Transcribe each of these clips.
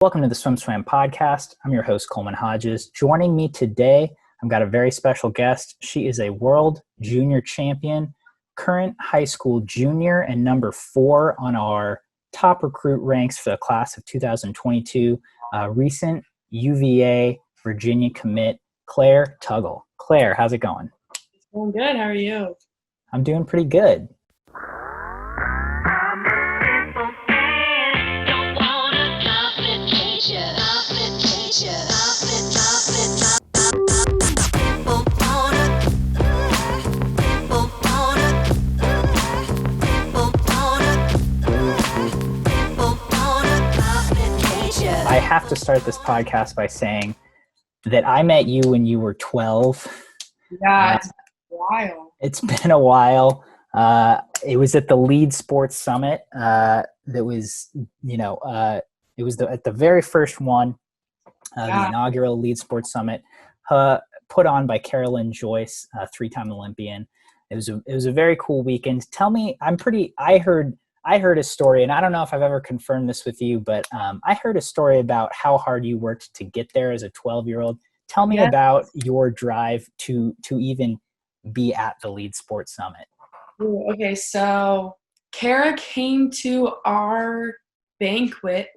Welcome to the SwimSwam podcast. I'm your host, Coleman Hodges. Joining me today, I've got a very special guest. She is a world junior champion, current high school junior, and number 4 on our top recruit ranks for the class of 2022, recent UVA Virginia commit, Claire Tuggle. Claire, how's it going? It's going good. How are you? I'm doing pretty good. I have to start this podcast by saying that I met you when you were 12. Yeah, it's been a while. It's been a while. It was at the Lead Sports Summit. It was at the very first one, the inaugural Lead Sports Summit, put on by Carolyn Joyce, a 3-time Olympian. It was a very cool weekend. Tell me, I heard a story, and I don't know if I've ever confirmed this with you, but I heard a story about how hard you worked to get there as a 12-year-old. Tell me about your drive to even be at the Lead Sports Summit. Okay, so Kara came to our banquet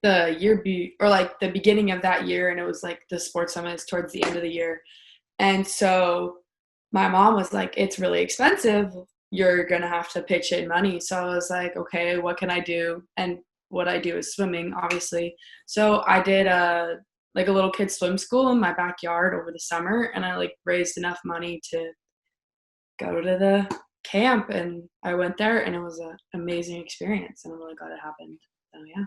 the beginning of that year, and it was like the sports summit is towards the end of the year. And so my mom was like, it's really expensive. You're going to have to pitch in money. So I was like, okay, what can I do? And what I do is swimming, obviously. So I did a little kids swim school in my backyard over the summer, and I raised enough money to go to the camp, and I went there, and it was an amazing experience, and I'm really glad it happened. So yeah.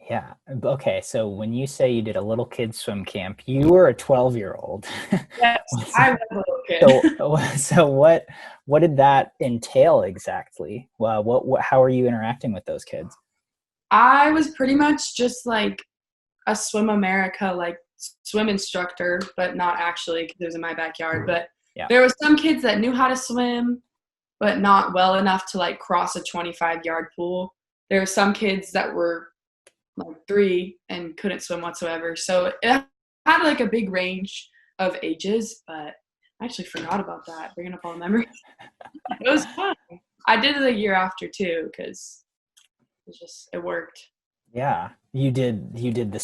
Yeah. Okay. So when you say you did a little kids swim camp, you were a 12-year-old. Yes, I was a little kid. So what did that entail exactly? Well, how are you interacting with those kids? I was pretty much just like a Swim America swim instructor, but not actually because it was in my backyard. But there were some kids that knew how to swim, but not well enough to cross a 25-yard pool. There were some kids that were 3 and couldn't swim whatsoever. So it had a big range of ages, but I actually forgot about that. Bringing up all the memories. It was fun. I did it the year after too because it worked. Yeah, you did the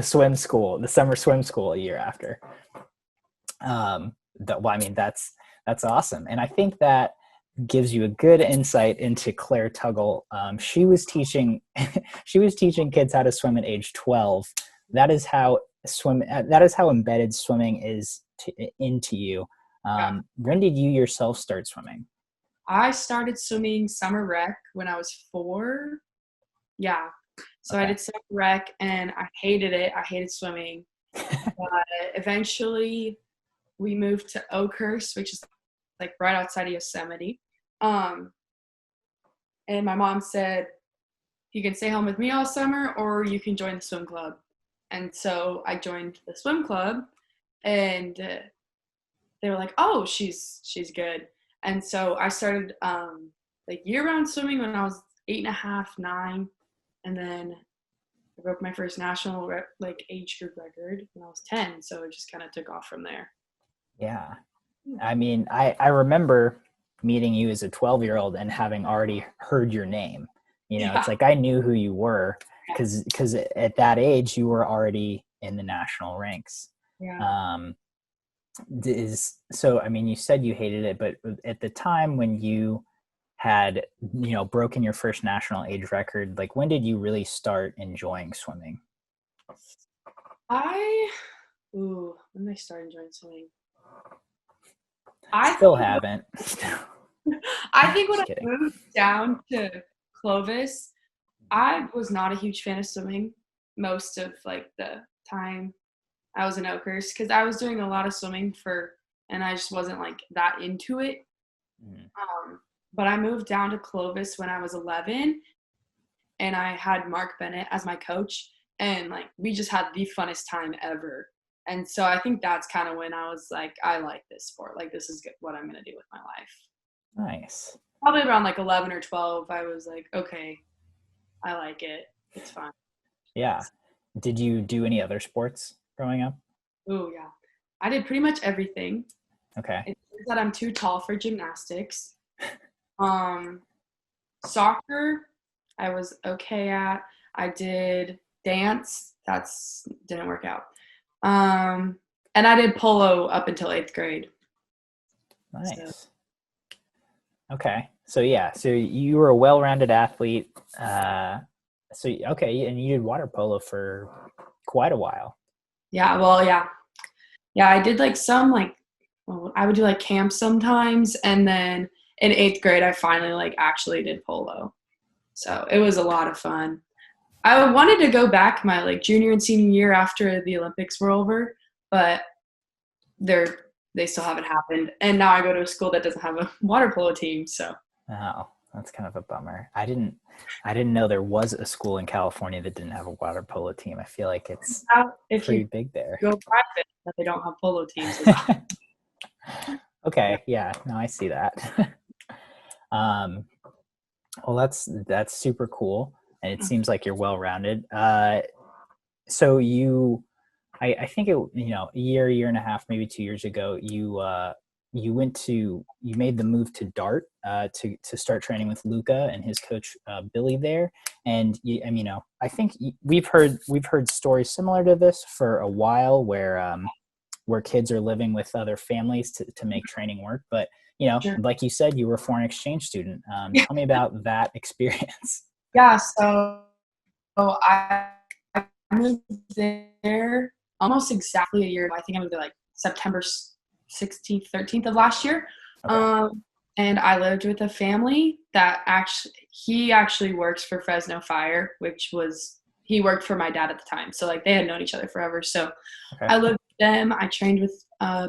swim school, the summer swim school a year after. That's awesome, and I think that gives you a good insight into Claire Tuggle. She was teaching kids how to swim at age 12. That is how embedded swimming is into you. When did you yourself start swimming? I started swimming summer rec when I was 4. Yeah. So okay. I did summer rec and I hated it. I hated swimming. But eventually we moved to Oakhurst, which is right outside of Yosemite. And my mom said, you can stay home with me all summer or you can join the swim club. And so I joined the swim club, and they were like, oh, she's good. And so I started year-round swimming when I was 8.5, 9. And then I broke my first national age group record when I was 10. So it just kind of took off from there. Yeah. I mean, I remember meeting you as a 12-year-old and having already heard your name. It's like I knew who you were because at that age you were already in the national ranks. Yeah. So I mean, you said you hated it, but at the time when you had broken your first national age record, when did you really start enjoying swimming? When did I start enjoying swimming? I still haven't. I think when I moved down to Clovis, I was not a huge fan of swimming most of the time I was in Oakhurst because I was doing a lot of swimming and I just wasn't that into it. But I moved down to Clovis when I was 11, and I had Mark Bennett as my coach, and we just had the funnest time ever. And so I think that's kind of when I was like, I like this sport. This is what I'm going to do with my life. Nice. Probably around 11 or 12, I was like, okay, I like it. It's fun. Yeah. Did you do any other sports growing up? Oh yeah, I did pretty much everything. Okay. It turns out I'm too tall for gymnastics. Um, Soccer, I was okay at. I did dance. That's didn't work out. Um, and I did polo up until 8th grade. So Nice. Okay. So yeah, so you were a well-rounded athlete. So okay, and you did water polo for quite a while. yeah, well, yeah. I did like some like, well, I would do like camps sometimes, and then in 8th grade, I finally like actually did polo. So it was a lot of fun. I wanted to go back my like junior and senior year after the Olympics were over, but they're they still haven't happened. And now I go to a school that doesn't have a water polo team. So Oh, that's kind of a bummer. I didn't know there was a school in California that didn't have a water polo team. I feel like it's now if pretty you big there. go private, that they don't have polo teams. Yeah. Okay, yeah, no, I see that. um, well, that's super cool, and it seems like you're well rounded. So I think a year and a half, maybe 2 years ago, you made the move to Dart to start training with Luca and his coach Billy there, and I think we've heard stories similar to this for a while where kids are living with other families to make training work, but Sure. like you said, you were a foreign exchange student. Tell me about that experience. Yeah. So I moved there almost exactly a year ago. I think I moved there like September 16th, 13th of last year. Okay. Um, and I lived with a family that he actually works for Fresno Fire, he worked for my dad at the time. So like they had known each other forever. So Okay. I lived with them. I trained with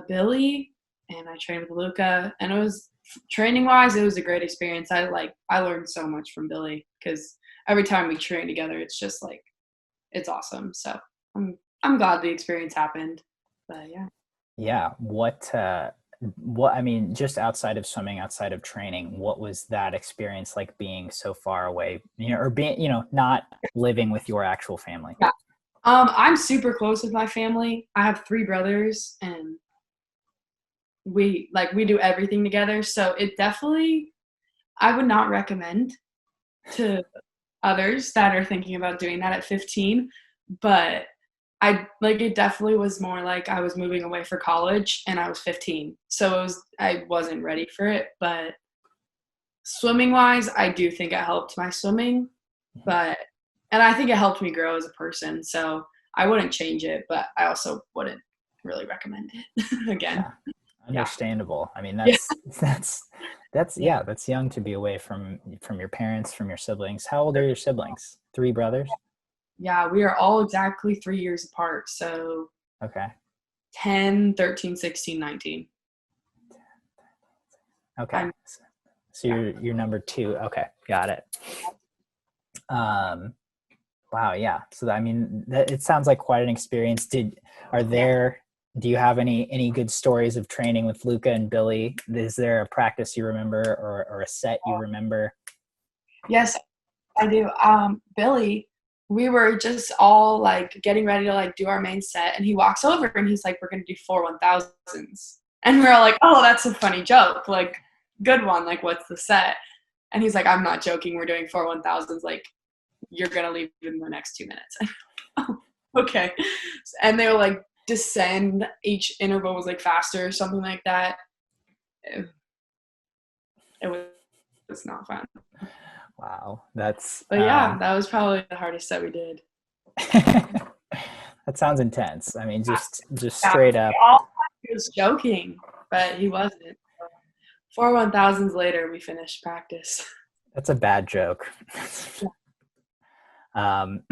Billy and I trained with Luca, and it was training wise, it was a great experience. I learned so much from Billy because every time we train together, it's just like it's awesome. So I'm glad the experience happened. But yeah. Yeah. What I mean, just outside of swimming, outside of training, what was that experience like being so far away, or being, not living with your actual family? Yeah. I'm super close with my family. I have 3 brothers, and we do everything together. So it definitely, I would not recommend to others that are thinking about doing that at 15, but it definitely was more like I was moving away for college and I was 15. So I wasn't ready for it, but swimming wise, I do think it helped my swimming, but and I think it helped me grow as a person. So I wouldn't change it, but I also wouldn't really recommend it again. Yeah. Yeah. Understandable. I mean, Yeah. that's Yeah. yeah, that's young to be away from your parents, from your siblings. How old are your siblings? Three brothers? Yeah, we are all exactly 3 years apart. So Okay. 10, 13, 16, 19. Okay. I'm So Yeah. you're number two. Okay, got it. Um, wow, yeah. So I mean, it sounds like quite an experience. Yeah. Do you have any good stories of training with Luca and Billy? Is there a practice you remember or a set you remember? Yes, I do. Billy, we were just all like getting ready to like do our main set, and he walks over and he's like, "We're gonna do 4 1,000s," and we're all like, "Oh, that's a funny joke, like good one. Like, what's the set?" And he's like, "I'm not joking. We're doing 4 1,000s. Like, you're gonna leave in the next 2 minutes." Oh, okay. And they were like descend. Each interval was like faster or something like that. It was not fun. Wow, that's But yeah, that was probably the hardest that we did. that sounds intense. I mean, just Yeah, straight up. all he was joking, but he wasn't. 4 1,000s later, we finished practice. That's a bad joke. Um,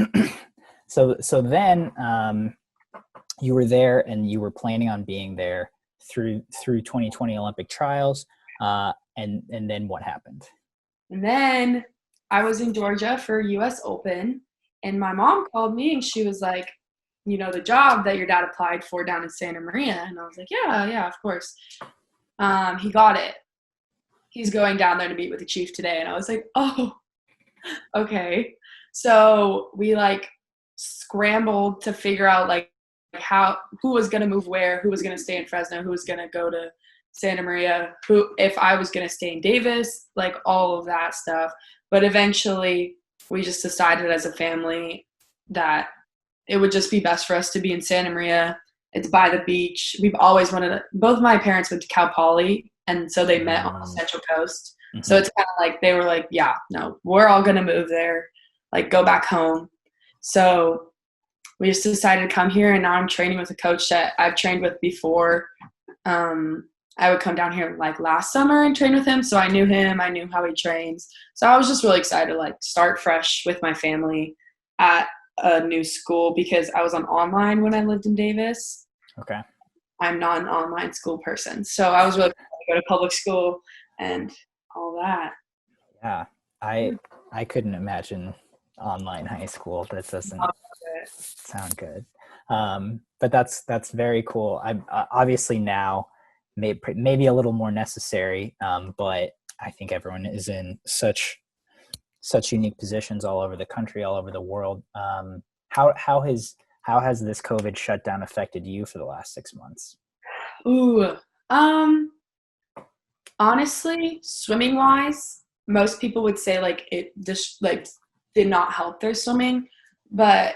so then you were there and you were planning on being there through 2020 Olympic trials, and then what happened? And then I was in Georgia for US Open, and my mom called me and she was like, the job that your dad applied for down in Santa Maria. And I was like, yeah, of course. He got it. He's going down there to meet with the chief today. And I was like, oh, okay. So we like scrambled to figure out like who was going to move where, who was going to stay in Fresno, who was going to go to Santa Maria, who, if I was going to stay in Davis, like all of that stuff. But eventually we just decided as a family that it would just be best for us to be in Santa Maria. It's by the beach. We've always wanted to, both my parents went to Cal Poly, and so they met on the Central Coast. So it's kind of like they were like, yeah, no, we're all going to move there, like go back home. So we just decided to come here, and now I'm training with a coach that I've trained with before. I would come down here like last summer and train with him. So I knew him. I knew how he trains. So I was just really excited to like start fresh with my family at a new school because I was on online when I lived in Davis. Okay. I'm not an online school person. So I was really excited to go to public school and all that. Yeah. I couldn't imagine online high school. That doesn't sound good. But that's very cool. I'm obviously now maybe a little more necessary, but I think everyone is in such unique positions all over the country, all over the world. How has this COVID shutdown affected you for the last 6 months? Ooh, honestly, swimming wise, most people would say like it just like did not help their swimming, but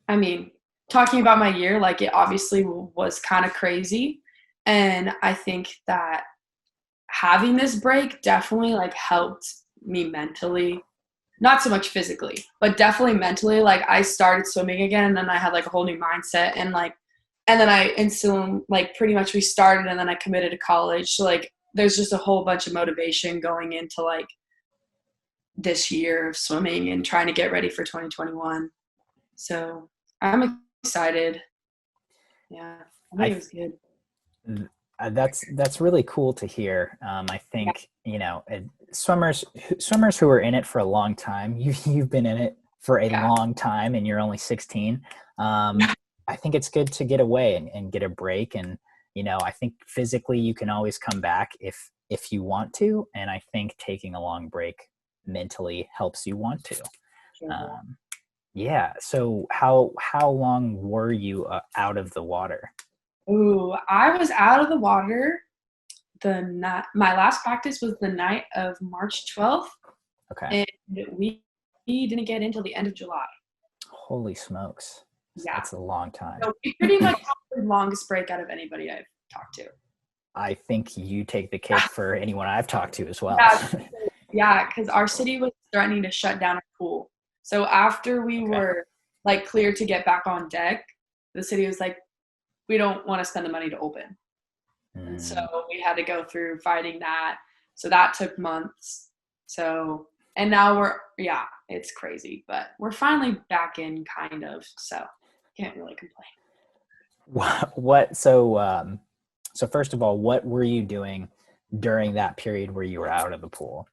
I mean, talking about my year, like it obviously was kind of crazy, and I think that having this break definitely like helped me mentally, not so much physically, but definitely mentally. Like I started swimming again, and then I had like a whole new mindset, and then I instantly like pretty much restarted, and then I committed to college. So like there's just a whole bunch of motivation going into like this year of swimming and trying to get ready for 2021. So I'm excited. Yeah, I think it was good. That's really cool to hear. I think swimmers who are in it for a long time. You've been in it for a long time, and you're only 16. I think it's good to get away and get a break. And I think physically you can always come back if you want to. And I think taking a long break mentally helps you want to. Yeah. So how long were you out of the water? Ooh, I was out of the water my last practice was the night of March 12th. Okay. And we didn't get in until the end of July. Holy smokes. Yeah. That's a long time. So we pretty much had the longest break out of anybody I've talked to. I think you take the cake for anyone I've talked to as well. Yeah, because our city was threatening to shut down our pool. So after we were like cleared to get back on deck, the city was like, we don't want to spend the money to open. And so we had to go through fighting that. So that took months. So, and now it's crazy, but we're finally back in kind of, so can't really complain. So first of all, what were you doing during that period where you were out of the pool?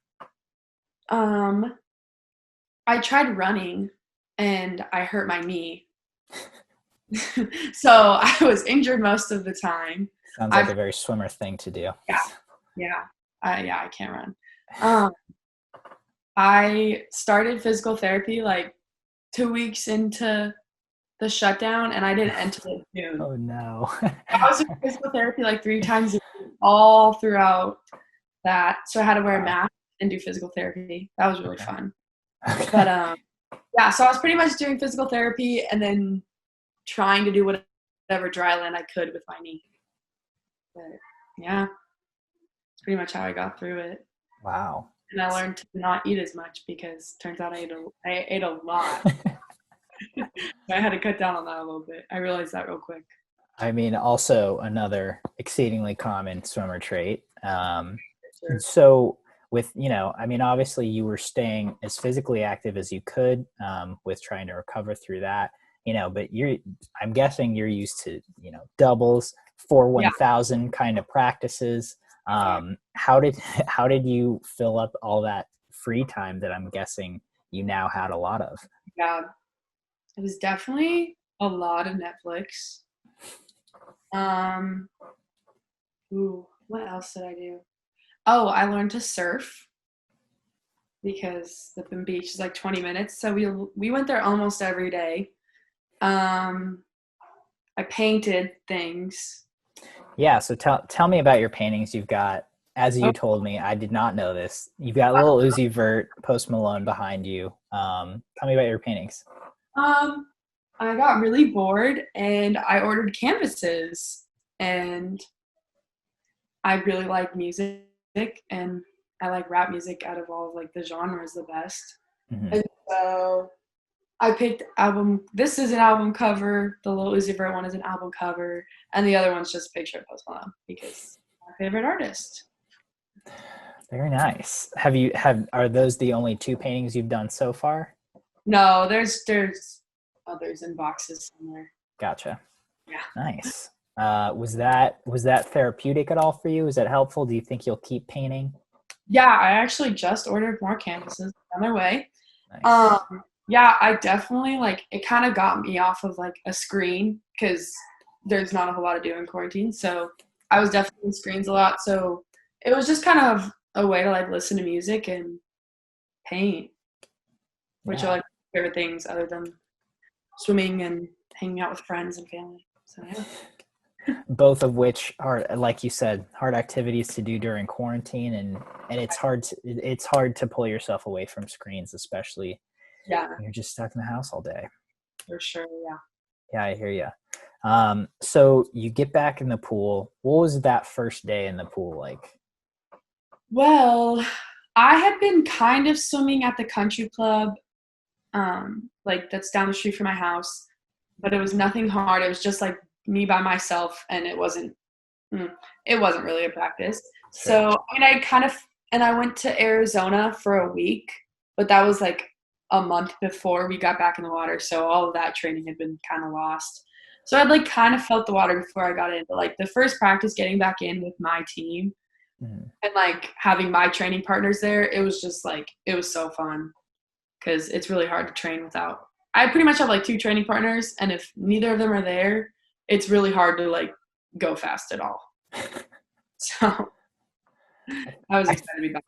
I tried running and I hurt my knee. So I was injured most of the time. Sounds like a very swimmer thing to do. Yeah. I can't run. I started physical therapy like 2 weeks into the shutdown, and I didn't enter June. Oh no! I was in physical therapy like 3 times a week, all throughout that. So I had to wear a mask and do physical therapy. That was really fun. But so I was pretty much doing physical therapy and then trying to do whatever dry land I could with my knee. But yeah, it's pretty much how I got through it. Wow. And I learned to not eat as much because it turns out I ate a lot. So I had to cut down on that a little bit. I realized that real quick. I mean, also another exceedingly common swimmer trait. So with, obviously you were staying as physically active as you could with trying to recover through that, but I'm guessing you're used to, doubles, 1,000 kind of practices. How did you fill up all that free time that I'm guessing you now had a lot of? Yeah, it was definitely a lot of Netflix. What else did I do? Oh, I learned to surf. because the beach is like 20 minutes. So we went there almost every day. I painted things. Yeah. So tell me about your paintings. You've got, as you told me, I did not know this. You've got Lil Uzi Vert, Post Malone behind you. Tell me about your paintings. Um, I got really bored and I ordered canvases, and I really like music, and I like rap music out of all of like the genres the best. Mm-hmm. And so I picked album. This is an album cover. The Lil Uzi Vert one is an album cover, and the other one's just a picture of Post Malone because my favorite artist. Very nice. Are those the only two paintings you've done so far? No, there's others in boxes somewhere. Gotcha. Yeah. Nice. Was that therapeutic at all for you? Is that helpful? Do you think you'll keep painting? Yeah, I actually just ordered more canvases on their way. Nice. Yeah, I definitely like it kind of got me off of like a screen because there's not a whole lot to do in quarantine. So I was definitely on screens a lot. So it was just kind of a way to like listen to music and paint, which are like my favorite things other than swimming and hanging out with friends and family. So yeah. Both of which are, like you said, hard activities to do during quarantine, and it's hard to pull yourself away from screens, especially when you're just stuck in the house all day. For sure. Yeah. Yeah, I hear you. So you get back in the pool. What was that first day in the pool like? Well, I had been kind of swimming at the country club, like that's down the street from my house, but it was nothing hard. It was just like me by myself, and it wasn't really a practice. Sure. So I went to Arizona for a week, but that was like a month before we got back in the water. So all of that training had been kind of lost. So I'd like kind of felt the water before I got in, but like the first practice getting back in with my team and like having my training partners there, it was just like, it was so fun because it's really hard to train without. I pretty much have like two training partners, and if neither of them are there, it's really hard to like go fast at all. So I was excited to be back.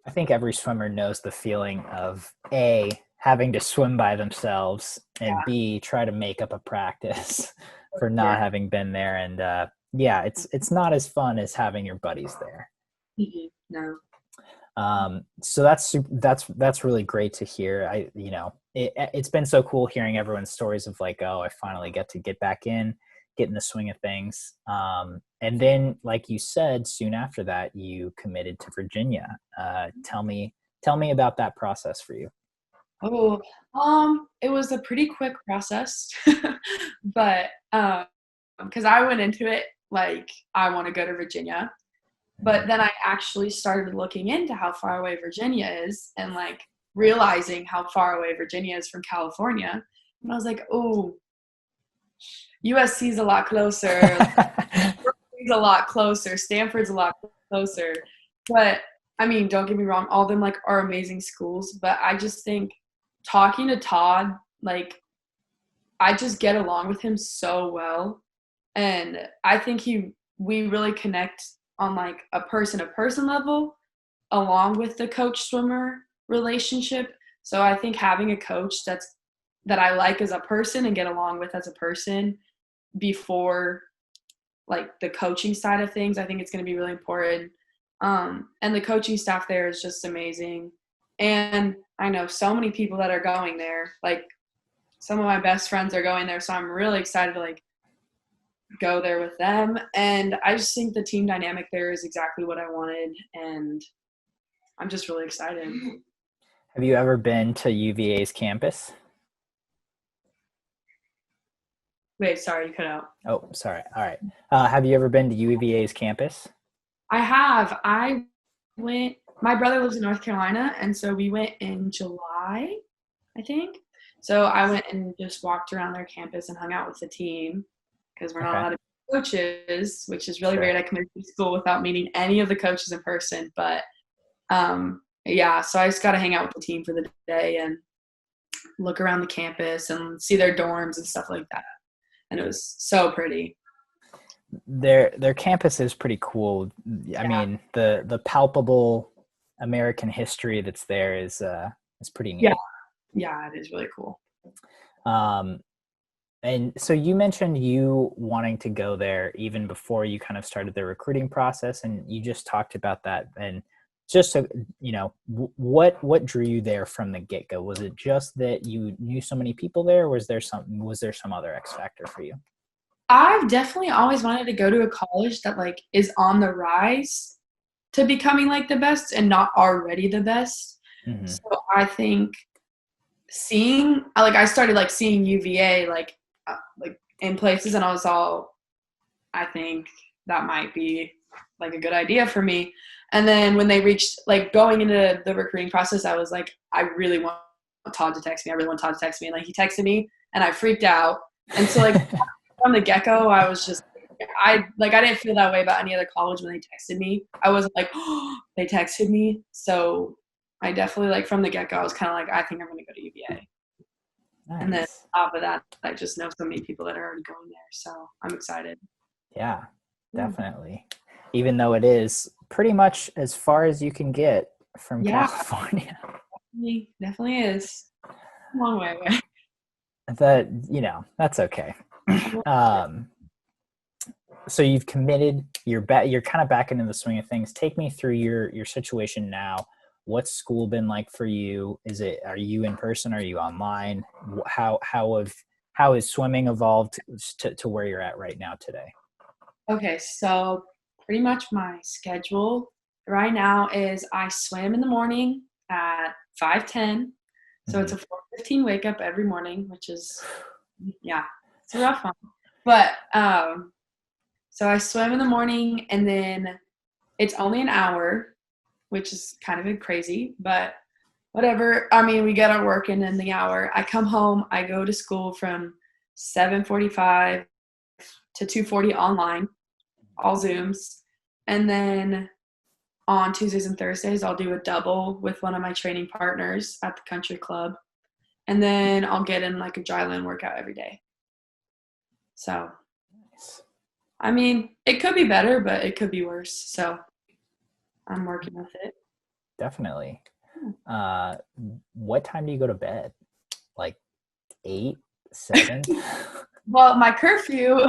I think every swimmer knows the feeling of A, having to swim by themselves, and B, try to make up a practice for not having been there. And yeah, it's not as fun as having your buddies there. No. So that's really great to hear. It's been so cool hearing everyone's stories of like, oh, I finally get back in, get in the swing of things. And then, like you said, soon after that, you committed to Virginia. Tell me about that process for you. Oh, it was a pretty quick process, but because I went into it like I want to go to Virginia, but then I actually started looking into how far away Virginia is and like realizing how far away Virginia is from California, and I was like, oh, USC's a lot closer. Berkeley's a lot closer. Stanford's a lot closer. But I mean, don't get me wrong, all of them like are amazing schools. But I just think talking to Todd, like I just get along with him so well. And I think we really connect on like a person to person level along with the coach swimmer relationship. So I think having a coach that I like as a person and get along with as a person before like the coaching side of things, I think it's going to be really important. And the coaching staff there is just amazing. And I know so many people that are going there. Like some of my best friends are going there, so I'm really excited to like go there with them. And I just think the team dynamic there is exactly what I wanted, and I'm just really excited. Have you ever been to UVA's campus? Wait, sorry, you cut out. Oh, sorry. All right. Have you ever been to UVA's campus? I have. My brother lives in North Carolina, and so we went in July, I think. So I went and just walked around their campus and hung out with the team because we're not allowed to be coaches, which is really weird. I committed to school without meeting any of the coaches in person. But yeah, so I just got to hang out with the team for the day and look around the campus and see their dorms and stuff like that. And it was so pretty. Their campus is pretty cool. I mean, the palpable American history that's there is pretty Yeah. neat. Yeah, it is really cool. Um, and so you mentioned you wanting to go there even before you kind of started the recruiting process, and you just talked about that. And just so you know, what drew you there from the get go? Was it just that you knew so many people there? Or was there some other X factor for you? I've definitely always wanted to go to a college that like is on the rise to becoming like the best and not already the best. Hmm. So I think seeing like I started like seeing UVA like in places, and I was all, I think that might be like a good idea for me. And then when they reached like going into the recruiting process, I was like, I really want Todd to text me. I really want Todd to text me. And like he texted me and I freaked out. And so like from the get-go, I was just I didn't feel that way about any other college when they texted me. I wasn't like, oh, they texted me. So I definitely like from the get-go, I was kind of like, I think I'm gonna go to UVA. And then Nice. on top of that, I just know so many people that are already going there. So I'm excited. Yeah, Yeah. definitely. Even though it is pretty much as far as you can get from Yeah, California. definitely is. A long way away. That, that's okay. um, so you've committed, you're kind of back into the swing of things. Take me through your situation now. What's school been like for you? Are you in person? Are you online? How has swimming evolved to where you're at right now today? Okay, so pretty much my schedule right now is I swim in the morning at 5:10. So it's Mhm. a 4:15 wake up every morning, which is yeah, it's a rough one. But so I swim in the morning and then it's only an hour, which is kind of crazy, but whatever. I mean, we get our work in the hour. I come home, I go to school from 7:45 to 2:40 online, all Zooms. And then on Tuesdays and Thursdays, I'll do a double with one of my training partners at the country club. And then I'll get in like a dryland workout every day. So, Nice. I mean, it could be better, but it could be worse. So I'm working with it. Definitely. Uh, what time do you go to bed? Like 8, 7? Well, my curfew,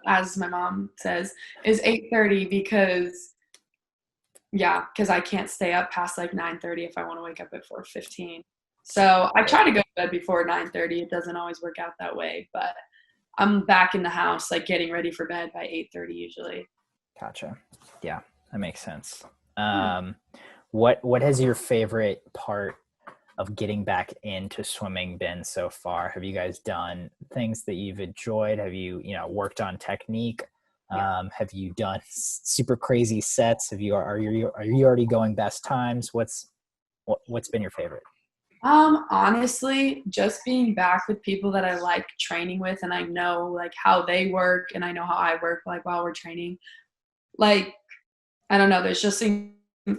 as my mom says, is 8:30 because I can't stay up past like 9:30 if I want to wake up at 4:15. So I try to go to bed before 9:30. It doesn't always work out that way, but I'm back in the house like getting ready for bed by 8:30 usually. Gotcha. Yeah, that makes sense. Yeah. What has your favorite part of getting back into swimming been so far? Have you guys done things that you've enjoyed? Have you, worked on technique? Yeah. Have you done super crazy sets? Are you already going best times? What's been your favorite? Honestly, just being back with people that I like training with and I know like how they work and I know how I work like while we're training. Like, I don't know, there's just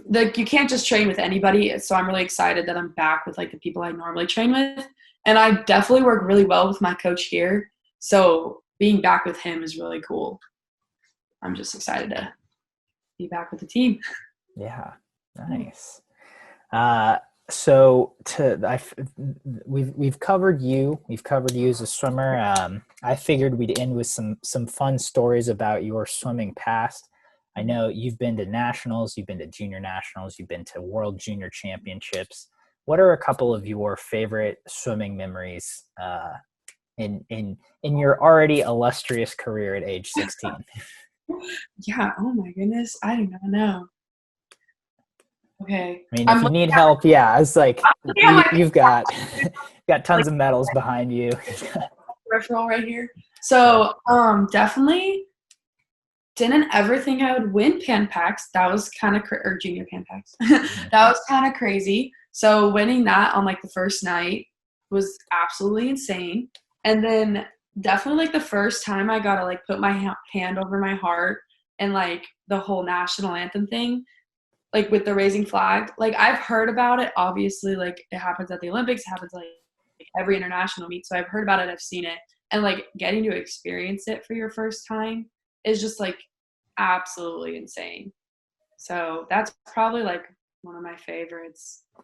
like you can't just train with anybody. So I'm really excited that I'm back with like the people I normally train with. And I definitely work really well with my coach here. So being back with him is really cool. I'm just excited to be back with the team. Yeah, nice. Uh, so we've covered you. We've covered you as a swimmer. I figured we'd end with some fun stories about your swimming past. I know you've been to nationals, you've been to junior nationals, you've been to world junior championships. What are a couple of your favorite swimming memories in your already illustrious career at age 16? Yeah. Oh my goodness. I do not know. Okay. I mean, if I'm you looking need help, yeah, it's like at my you've got got like tons of medals behind you. peripheral right here. So definitely didn't ever think I would win pan packs. That was kind of or junior pan packs. Mhm. That was kind of crazy. So winning that on like the first night was absolutely insane. And then definitely like the first time I got to like put my hand over my heart and like the whole national anthem thing, like with the raising flag. Like I've heard about it. Obviously, like it happens at the Olympics. It happens like every international meet. So I've heard about it. I've seen it. And like getting to experience it for your first time is just like absolutely insane. So that's probably like one of my favorites. I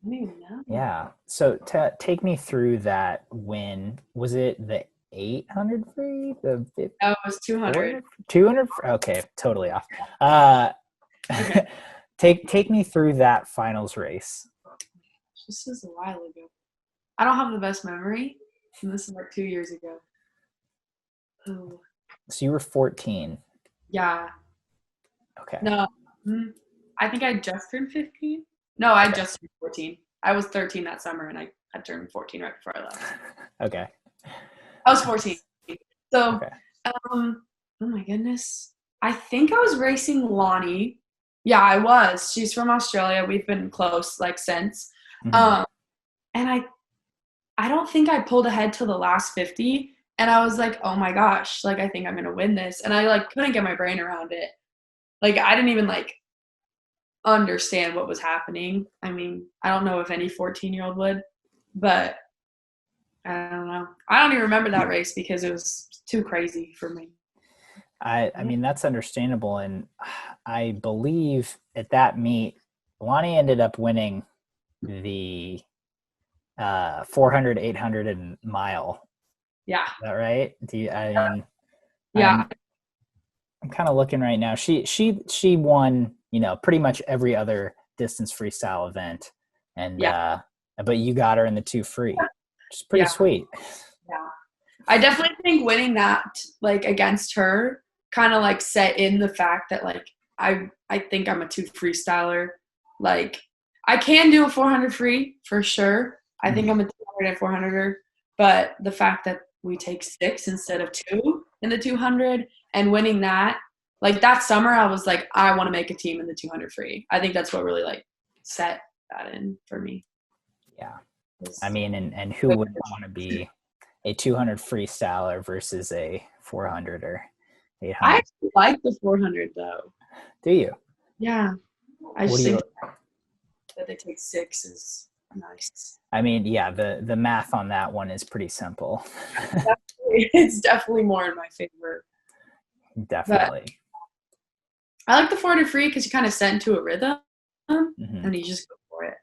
don't even know. Yeah. So take me through that. When was it? The 800 free? The Oh, it was 200. 200? Okay, totally off. Okay. Take me through that finals race. This was a while ago. I don't have the best memory, and this is like 2 years ago. Oh, So you were 14. yeah. Okay. No, I think I just turned 15. No, I Okay. just turned 14. I was 13 that summer, and I had turned 14 right before I left. Okay. I was 14. So, Okay. oh my goodness. I think I was racing Lonnie. Yeah, I was. She's from Australia. We've been close like since. Mhm. And I don't think I pulled ahead till the last 50. And I was like, oh my gosh, like I think I'm gonna win this. And I like couldn't get my brain around it. Like I didn't even like understand what was happening. I mean, I don't know if any 14-year-old would, but I don't know. I don't even remember that race because it was too crazy for me. I mean, that's understandable. And I believe at that meet, Lonnie ended up winning the 400, 800 and mile. Yeah. Is that right? I mean, Yeah. I'm kind of looking right now. She won, pretty much every other distance freestyle event. And, Yeah. but you got her in the 2 free, which is pretty Yeah. sweet. Yeah. I definitely think winning that like against her kind of like set in the fact that like I think I'm a 2 freestyler. Like I can do a 400 free for sure. I think I'm a 200 and 400er, but the fact that we take 6 instead of 2 in the 200 and winning that, like that summer I was like I want to make a team in the 200 free. I think that's what really like set that in for me. Yeah. I mean, and who But wouldn't want to be a 200 freestyler versus a 400 or I 800? actually like the 400 though. Do you? Yeah. I What just do you? think that they take 6 is nice. I mean, yeah, the math on that one is pretty simple. It's definitely more in my favor. But Definitely. I like the 400 free because you kind of set into a rhythm Hmm. and you just go for it.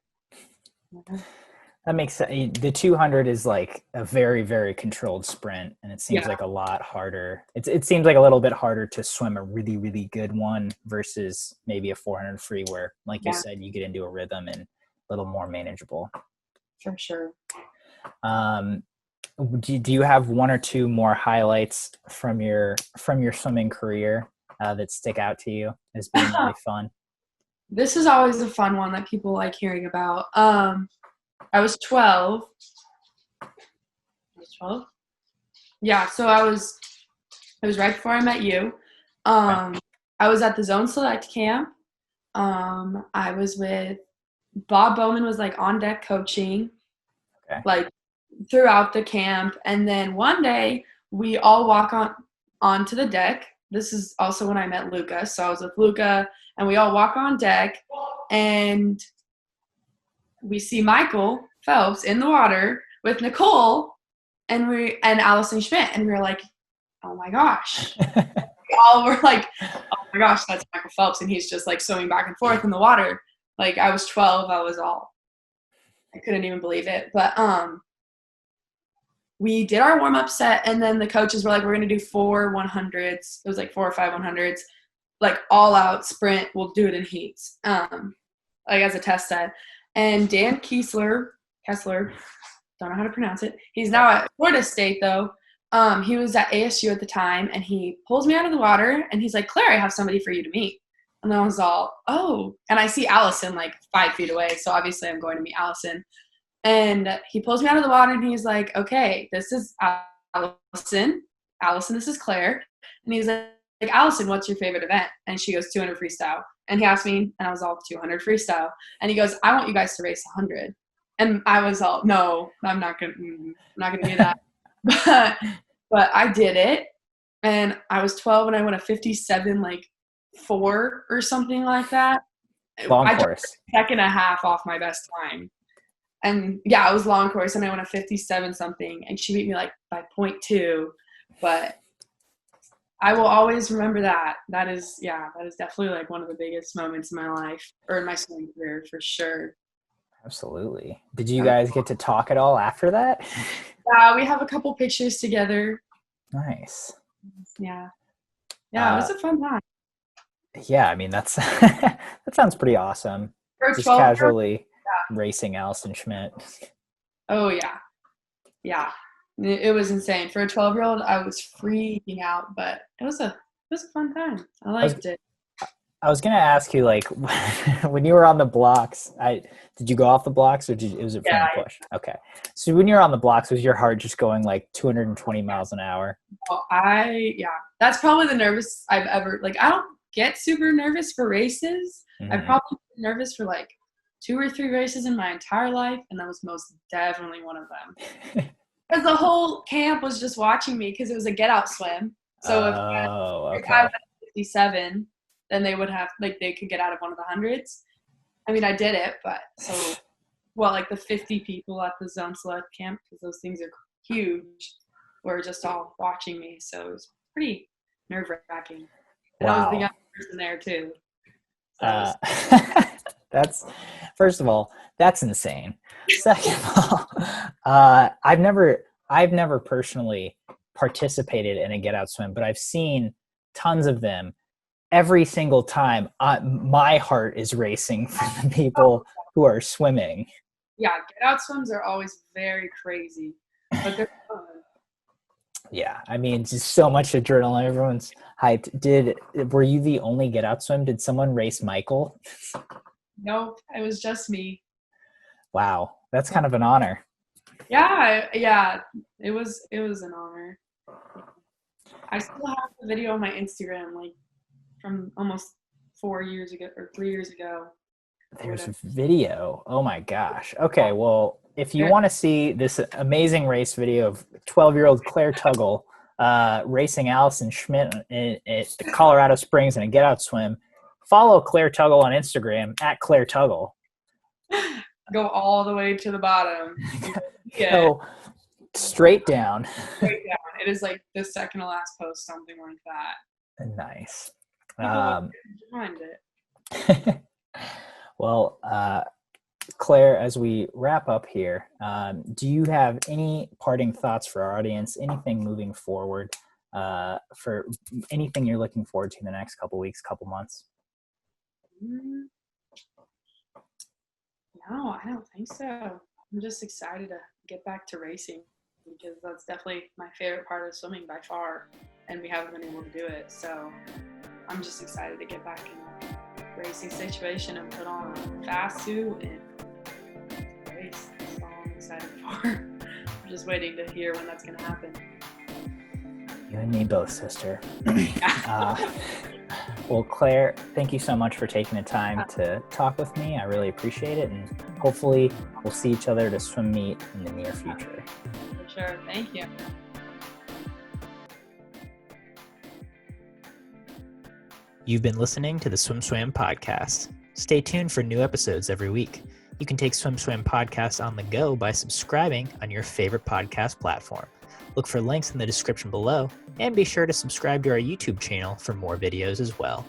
That makes sense. The 200 is like a very, very controlled sprint, and it seems Yeah. like a lot harder. It seems like a little bit harder to swim a really, really good one versus maybe a 400 free where, like you Yeah, said, you get into a rhythm and a little more manageable. for sure. Um, do you have one or two more highlights from your swimming career that stick out to you as being really fun? This is always a fun one that people like hearing about. I was 12. I was 12? Yeah, so it was right before I met you. Okay. I was at the Zone Select camp. I was with Bob Bowman was like on deck coaching, Okay. like throughout the camp. And then one day we all walk onto the deck. This is also when I met Luca. So I was with Luca and we all walk on deck and we see Michael Phelps in the water with Nicole and Allison Schmidt. And we were like, oh my gosh. We all were like, oh my gosh, that's Michael Phelps. And he's just like swimming back and forth in the water. Like I was 12. I couldn't even believe it. But we did our warm-up set and then the coaches were like, we're going to do 4 100s. It was like 4 or 5 100s, like all out sprint. We'll do it in heats, like as a test set. And Dan Kessler, don't know how to pronounce it. He's now at Florida State though. He was at ASU at the time and he pulls me out of the water and he's like, Claire, I have somebody for you to meet. And I was all, oh, and I see Allison like 5 feet away. So obviously I'm going to meet Allison. And he pulls me out of the water and he's like, okay, this is Allison. Allison, this is Claire. And he's like, Allison, what's your favorite event? And she goes, 200 freestyle. And he asked me, and I was all 200 freestyle. And he goes, I want you guys to race 100. And I was all, no, I'm not gonna do that. but I did it. And I was 12 and I went a 57, like 4 or something like that. Long I course. took a second and a half off my best time. And yeah, it was long course and I went a 57 something and she beat me like by 0.2, but I will always remember that. That is definitely like one of the biggest moments in my life, or in my swimming career, for sure. Absolutely. Did you guys get to talk at all after that? Yeah, we have a couple pictures together. Nice. Yeah. Yeah, it was a fun time. Yeah, I mean, that's that sounds pretty awesome. For a Just 12-year-old, casually racing Allison Schmidt. oh yeah. Yeah. It was insane. For a 12-year-old, I was freaking out, but it was a fun time. I liked it. I was gonna ask you, like, when you were on the blocks, did you go off the blocks or was it front push? Okay, so when you were on the blocks, was your heart just going like 220 miles an hour? Oh, that's probably the nervous I've ever, like, I don't get super nervous for races. Mm-hmm. I've probably been nervous for like 2 or 3 races in my entire life, and that was most definitely one of them. Because the whole camp was just watching me because it was a get out swim. So if I was at 57, then they would have, like, they could get out of one of the hundreds. I mean, I did it, but like the 50 people at the Zone Select camp, because those things are huge, were just all watching me. So it was pretty nerve-wracking. And I was the youngest person there too. So that's, first of all, that's insane. Second of all, I've never personally participated in a get out swim, but I've seen tons of them. Every single time, my heart is racing for the people who are swimming. Yeah, get out swims are always very crazy, but they're fun. Yeah, I mean, just so much adrenaline. Everyone's hyped. Were you the only get out swim? Did someone race Michael? Nope, it was just me. Wow, that's kind of an honor. Yeah, it was an honor. I still have the video on my Instagram, like, from almost 4 years ago or 3 years ago. There's video. Oh my gosh. Okay, well, if you want to see this amazing race video of 12-year-old Claire Tuggle racing Allison Schmidt at Colorado Springs in a get out swim, follow Claire Tuggle on Instagram at Claire Tuggle. Go all the way to the bottom. Go straight down. Straight down. It is like the second to last post, something like that. Nice. Find it. Well, Claire, as we wrap up here, do you have any parting thoughts for our audience? Anything moving forward, for anything you're looking forward to in the next couple weeks, couple months? No, I don't think so. I'm just excited to get back to racing, because that's definitely my favorite part of swimming by far, and we haven't been able to do it. So I'm just excited to get back in a racing situation and put on a fast suit and race. That's all I'm excited for. I'm just waiting to hear when that's going to happen. You and me both, sister. Well, Claire, thank you so much for taking the time to talk with me. I really appreciate it, and hopefully we'll see each other at a swim meet in the near future. For sure. Thank you. You've been listening to the SwimSwam podcast. Stay tuned for new episodes every week. You can take SwimSwam podcast on the go by subscribing on your favorite podcast platform. Look for links in the description below, and be sure to subscribe to our YouTube channel for more videos as well.